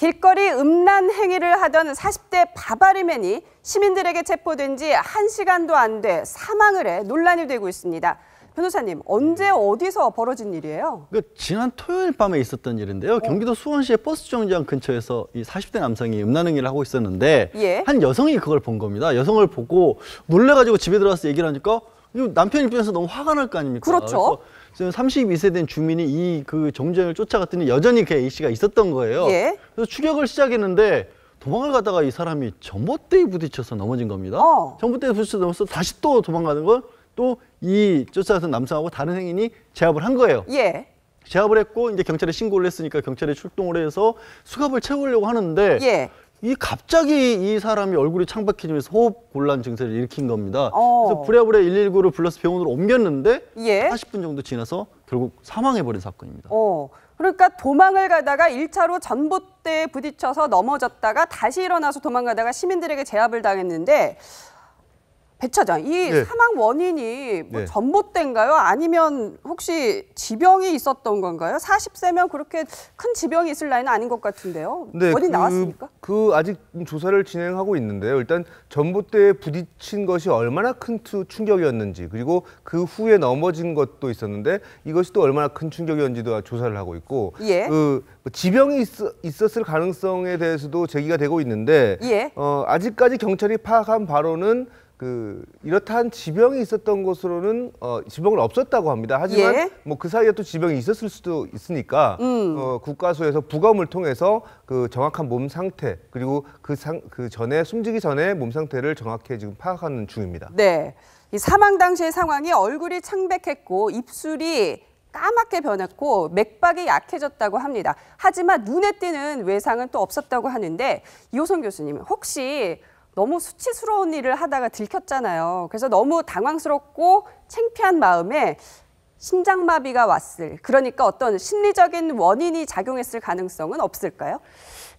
길거리 음란 행위를 하던 40대 바바리맨이 시민들에게 체포된 지 1시간도 안 돼 사망을 해 논란이 되고 있습니다. 변호사님, 언제 어디서 벌어진 일이에요? 지난 토요일 밤에 있었던 일인데요. 경기도 수원시의 버스 정류장 근처에서 이 40대 남성이 음란 행위를 하고 있었는데 한 여성이 그걸 본 겁니다. 여성을 보고 놀래가지고 집에 들어와서 얘기를 하니까 남편 입장에서 너무 화가 날 거 아닙니까? 그렇죠. 지금 32세 된 주민이 그 정류장을 쫓아갔더니 여전히 그 A씨가 있었던 거예요. 그래서 추격을 시작했는데 도망을 가다가 이 사람이 전봇대에 부딪혀서 넘어진 겁니다. 전봇대에 부딪혀서 넘어서 다시 또 도망가는 걸 또 이 쫓아가던 남성하고 다른 행인이 제압을 한 거예요. 제압을 했고 이제 경찰에 신고를 했으니까 경찰이 출동을 해서 수갑을 채우려고 하는데 이 갑자기 이 사람이 얼굴이 창백해지면서 호흡 곤란 증세를 일으킨 겁니다. 그래서 부랴부랴 119를 불러서 병원으로 옮겼는데 40분 정도 지나서 결국 사망해버린 사건입니다. 그러니까 도망을 가다가 1차로 전봇대에 부딪혀서 넘어졌다가 다시 일어나서 도망가다가 시민들에게 제압을 당했는데 배 차장, 이 사망 원인이 뭐 전봇대인가요? 아니면 혹시 지병이 있었던 건가요? 40세면 그렇게 큰 지병이 있을 나이는 아닌 것 같은데요. 어디 나왔습니까? 아직 조사를 진행하고 있는데요. 일단 전봇대에 부딪힌 것이 얼마나 큰 충격이었는지, 그리고 그 후에 넘어진 것도 있었는데 이것이 또 얼마나 큰 충격이었는지도 조사를 하고 있고, 지병이 있었을 가능성에 대해서도 제기가 되고 있는데 아직까지 경찰이 파악한 바로는 이렇다한 지병이 있었던 것으로는 지병은 없었다고 합니다. 하지만 뭐 그 사이에 또 지병이 있었을 수도 있으니까 국가수에서 부검을 통해서 그 정확한 몸 상태, 그리고 그 전에 숨지기 전에 몸 상태를 정확히 지금 파악하는 중입니다. 이 사망 당시의 상황이 얼굴이 창백했고 입술이 까맣게 변했고 맥박이 약해졌다고 합니다. 하지만 눈에 띄는 외상은 또 없었다고 하는데, 이호선 교수님, 혹시 너무 수치스러운 일을 하다가 들켰잖아요. 그래서 너무 당황스럽고 창피한 마음에 심장마비가 왔을, 그러니까 어떤 심리적인 원인이 작용했을 가능성은 없을까요?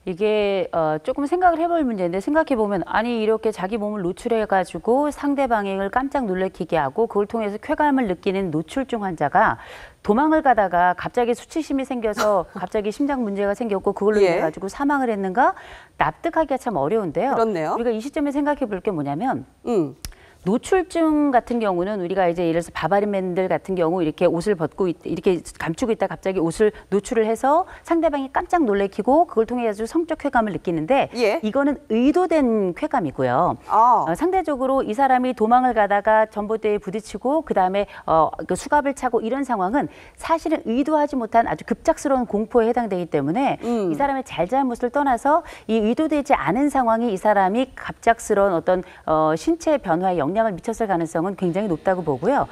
이게 조금 생각을 해볼 문제인데, 생각해보면 아니 이렇게 자기 몸을 노출해가지고 상대방을 깜짝 놀래키게 하고 그걸 통해서 쾌감을 느끼는 노출증 환자가 도망을 가다가 갑자기 수치심이 생겨서 갑자기 심장 문제가 생겼고 그걸로 인해 가지고 사망을 했는가, 납득하기가 참 어려운데요. 그렇네요. 우리가 이 시점에 생각해 볼 게 뭐냐면 노출증 같은 경우는 우리가 이제 예를 들어서 바바리맨들 같은 경우 이렇게 옷을 벗고 이렇게 감추고 있다 갑자기 옷을 노출을 해서 상대방이 깜짝 놀래키고 그걸 통해 가지고 성적 쾌감을 느끼는데 이거는 의도된 쾌감이고요. 상대적으로 이 사람이 도망을 가다가 전봇대에 부딪히고 그다음에 그 수갑을 차고 이런 상황은 사실은 의도하지 못한 아주 급작스러운 공포에 해당되기 때문에 이 사람의 잘잘못을 떠나서 이 의도되지 않은 상황이 이 사람이 갑작스러운 어떤 신체 변화에 영향을 미쳤을 가능성은 굉장히 높다고 보고요.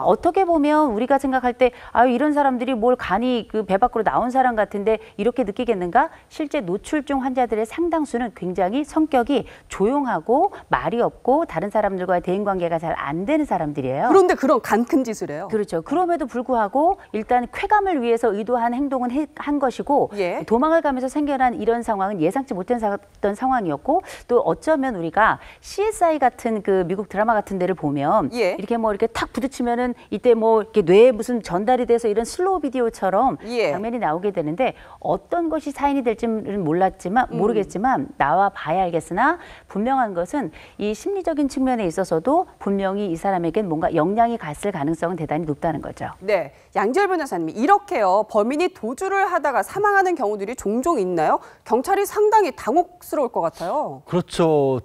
어떻게 보면 우리가 생각할 때 이런 사람들이 뭘 간이 그 배 밖으로 나온 사람 같은데 이렇게 느끼겠는가? 실제 노출증 환자들의 상당수는 굉장히 성격이 조용하고 말이 없고 다른 사람들과의 대인관계가 잘 안 되는 사람들이에요. 그런데 그런 간 큰 짓을 해요. 그렇죠. 그럼에도 불구하고 일단 쾌감을 위해서 의도한 행동은 한 것이고 도망을 가면서 생겨난 이런 상황은 예상치 못했던 상황이었고, 또 어쩌면 우리가 CSI 같은 그 미국 드라마 같은 데를 보면 이렇게 뭐 이렇게 탁 부딪히면은 이때 뭐 이렇게 뇌에 무슨 전달이 돼서 이런 슬로우 비디오처럼 장면이 나오게 되는데, 어떤 것이 사인이 될지는 모르겠지만 나와 봐야 알겠으나 분명한 것은 이 심리적인 측면에 있어서도 분명히 이 사람에겐 뭔가 영향이 갔을 가능성은 대단히 높다는 거죠. 양지열 변호사님, 이렇게요 범인이 도주를 하다가 사망하는 경우들이 종종 있나요? 경찰이 상당히 당혹스러울 것 같아요. 그렇죠.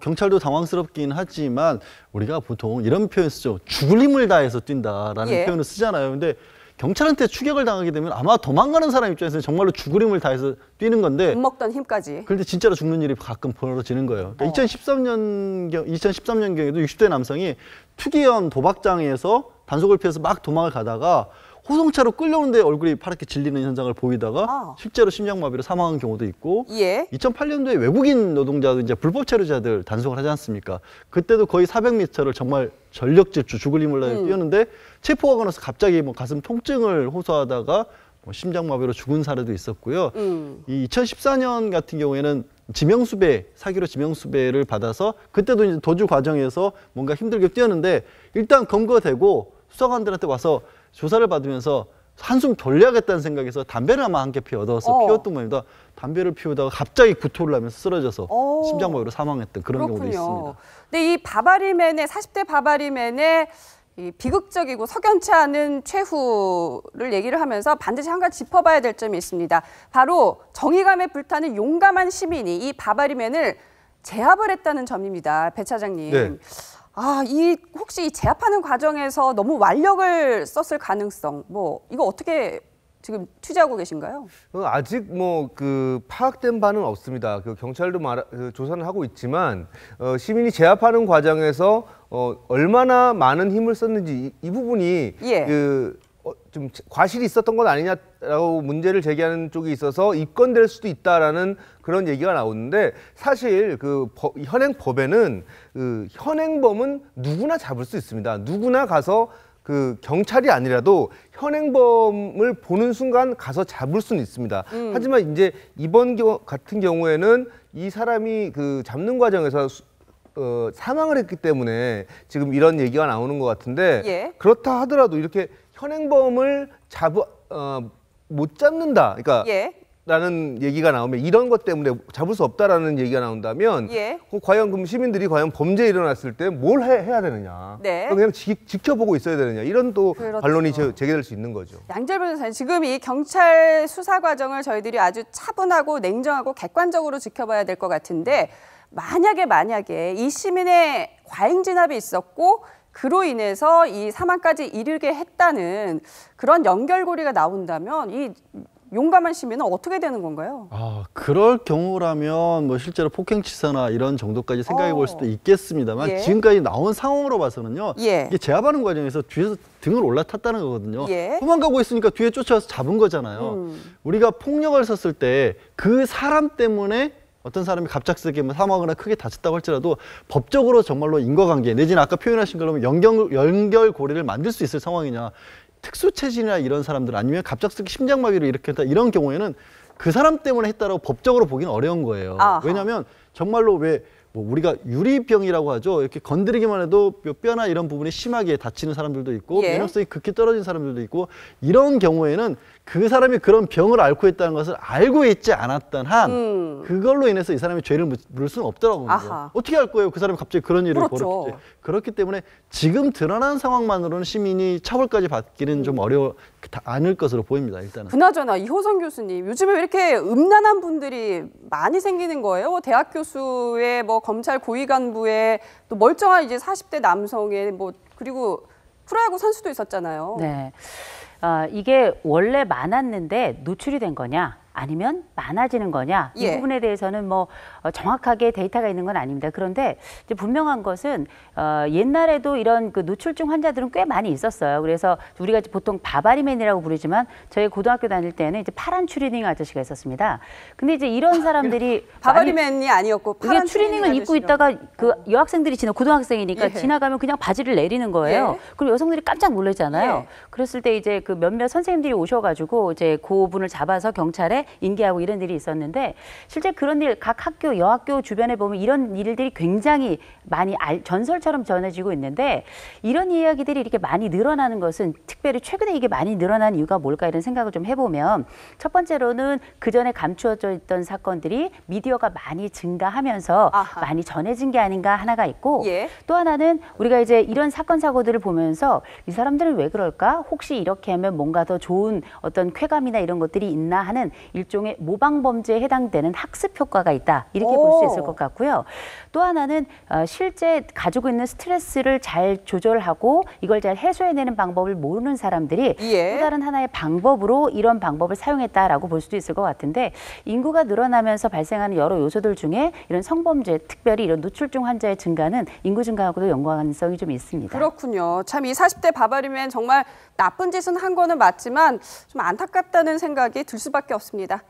경찰도 당황스럽긴 하지만 우리가 보통 이런 표현 쓰죠. 죽을 힘을 다해서 뛴다라는 표현을 쓰잖아요. 근데 경찰한테 추격을 당하게 되면 아마 도망가는 사람 입장에서는 정말로 죽을 힘을 다해서 뛰는 건데, 못 먹던 힘까지. 그런데 진짜로 죽는 일이 가끔 벌어지는 거예요. 그러니까 2013년경에도 60대 남성이 투기현 도박장에서 단속을 피해서 막 도망을 가다가 호송차로 끌려오는데 얼굴이 파랗게 질리는 현상을 보이다가 실제로 심장마비로 사망한 경우도 있고, 2008년도에 외국인 노동자도 이제 불법 체류자들 단속을 하지 않습니까? 그때도 거의 400m를 정말 전력 질주, 죽을 힘을 다해 뛰었는데 체포가 나서 갑자기 뭐 가슴 통증을 호소하다가 뭐 심장마비로 죽은 사례도 있었고요. 이 2014년 같은 경우에는 사기로 지명수배를 받아서 그때도 이제 도주 과정에서 뭔가 힘들게 뛰었는데 일단 검거되고 수사관들한테 와서 조사를 받으면서 한숨 돌려야겠다는 생각에서 담배를 아마 한 개 얻어서 피웠던 모양입니다. 담배를 피우다가 갑자기 구토를 하면서 쓰러져서 심장마비로 사망했던 그런 경우도 있습니다. 근데 이 바바리맨의 40대 바바리맨의 이 비극적이고 석연치 않은 최후를 얘기를 하면서 반드시 한 가지 짚어봐야 될 점이 있습니다. 바로 정의감에 불타는 용감한 시민이 이 바바리맨을 제압을 했다는 점입니다. 배 차장님. 네. 혹시 이 제압하는 과정에서 너무 완력을 썼을 가능성, 이거 어떻게 지금 취재하고 계신가요? 아직 파악된 바는 없습니다. 경찰도 조사는 하고 있지만 시민이 제압하는 과정에서 얼마나 많은 힘을 썼는지 이 부분이 좀 과실이 있었던 건 아니냐라고 문제를 제기하는 쪽이 있어서 입건될 수도 있다라는 그런 얘기가 나오는데 사실 현행 법에는 현행범은 누구나 잡을 수 있습니다. 누구나 가서 경찰이 아니라도 현행범을 보는 순간 가서 잡을 수는 있습니다. 하지만 이제 이번 같은 경우에는 이 사람이 잡는 과정에서 사망을 했기 때문에 지금 이런 얘기가 나오는 것 같은데 그렇다 하더라도 이렇게 현행범을 못 잡는다. 그러니까 라는 얘기가 나오면 이런 것 때문에 잡을 수 없다라는 얘기가 나온다면 과연 그럼 시민들이 과연 범죄 일어났을 때 뭘 해야 되느냐 그냥 지켜보고 있어야 되느냐 이런 또 반론이 제기될 수 있는 거죠. 양지열 변호사님, 지금 이 경찰 수사 과정을 저희들이 아주 차분하고 냉정하고 객관적으로 지켜봐야 될 것 같은데 만약에 이 시민의 과잉 진압이 있었고 그로 인해서 이 사망까지 이르게 했다는 그런 연결고리가 나온다면 이 용감한 시민은 어떻게 되는 건가요? 그럴 경우라면 실제로 폭행치사나 이런 정도까지 생각해 볼 수도 있겠습니다만 지금까지 나온 상황으로 봐서는요. 이게 제압하는 과정에서 뒤에서 등을 올라탔다는 거거든요. 도망가고 있으니까 뒤에 쫓아와서 잡은 거잖아요. 우리가 폭력을 썼을 때 그 사람 때문에 어떤 사람이 갑작스럽게 사망하거나 크게 다쳤다고 할지라도 법적으로 정말로 인과관계 내지는 아까 표현하신 걸로 연결고리를 만들 수 있을 상황이냐. 특수체질이나 이런 사람들 아니면 갑작스럽게 심장마비를 일으켰다 이런 경우에는 그 사람 때문에 했다라고 법적으로 보기는 어려운 거예요. 왜냐하면 정말로 우리가 유리병이라고 하죠. 이렇게 건드리기만 해도 뼈나 이런 부분이 심하게 다치는 사람들도 있고 면역성이 극히 떨어진 사람들도 있고 이런 경우에는 그 사람이 그런 병을 앓고 있다는 것을 알고 있지 않았던 한 그걸로 인해서 이 사람이 죄를 물을 수는 없더라고요. 어떻게 할 거예요? 그 사람이 갑자기 그런 일을 벌였지. 그렇기 때문에 지금 드러난 상황만으로는 시민이 처벌까지 받기는 좀 어려워 않을 것으로 보입니다. 일단은. 그나저나 이호선 교수님, 요즘에 왜 이렇게 음란한 분들이 많이 생기는 거예요? 대학 교수의 검찰 고위 간부의 또 멀쩡한 이제 40대 남성의 그리고 프로야구 선수도 있었잖아요. 네. 이게 원래 많았는데 노출이 된 거냐? 아니면 많아지는 거냐? 이 부분에 대해서는 정확하게 데이터가 있는 건 아닙니다. 그런데 이제 분명한 것은 옛날에도 이런 노출증 환자들은 꽤 많이 있었어요. 그래서 우리가 보통 바바리맨이라고 부르지만 저희 고등학교 다닐 때는 이제 파란 추리닝 아저씨가 있었습니다. 근데 이제 이런 사람들이 바바리맨이 아니었고 파란 추리닝을 입고 있다가 여학생들이 고등학생이니까 지나가면 그냥 바지를 내리는 거예요. 그리고 여성들이 깜짝 놀랐잖아요. 그랬을 때 이제 몇몇 선생님들이 오셔가지고 이제 그분을 잡아서 경찰에 인계하고 이런 일이 있었는데 실제 그런 일 각 학교, 여학교 주변에 보면 이런 일들이 굉장히 많이 전설처럼 전해지고 있는데 이런 이야기들이 이렇게 많이 늘어나는 것은 특별히 최근에 이게 많이 늘어난 이유가 뭘까 이런 생각을 좀 해보면 첫 번째로는 그전에 감추어져 있던 사건들이 미디어가 많이 증가하면서 많이 전해진 게 아닌가 하나가 있고 또 하나는 우리가 이제 이런 사건 사고들을 보면서 이 사람들은 왜 그럴까? 혹시 이렇게 하면 뭔가 더 좋은 어떤 쾌감이나 이런 것들이 있나 하는 일종의 모방 범죄에 해당되는 학습 효과가 있다. 이렇게 볼 수 있을 것 같고요. 또 하나는 실제 가지고 있는 스트레스를 잘 조절하고 이걸 잘 해소해내는 방법을 모르는 사람들이 또 다른 하나의 방법으로 이런 방법을 사용했다라고 볼 수도 있을 것 같은데 인구가 늘어나면서 발생하는 여러 요소들 중에 이런 성범죄, 특별히 이런 노출증 환자의 증가는 인구 증가하고도 연관성이 좀 있습니다. 그렇군요. 참 이 40대 바바리맨 정말 나쁜 짓은 한 거는 맞지만 좀 안타깝다는 생각이 들 수밖에 없습니다.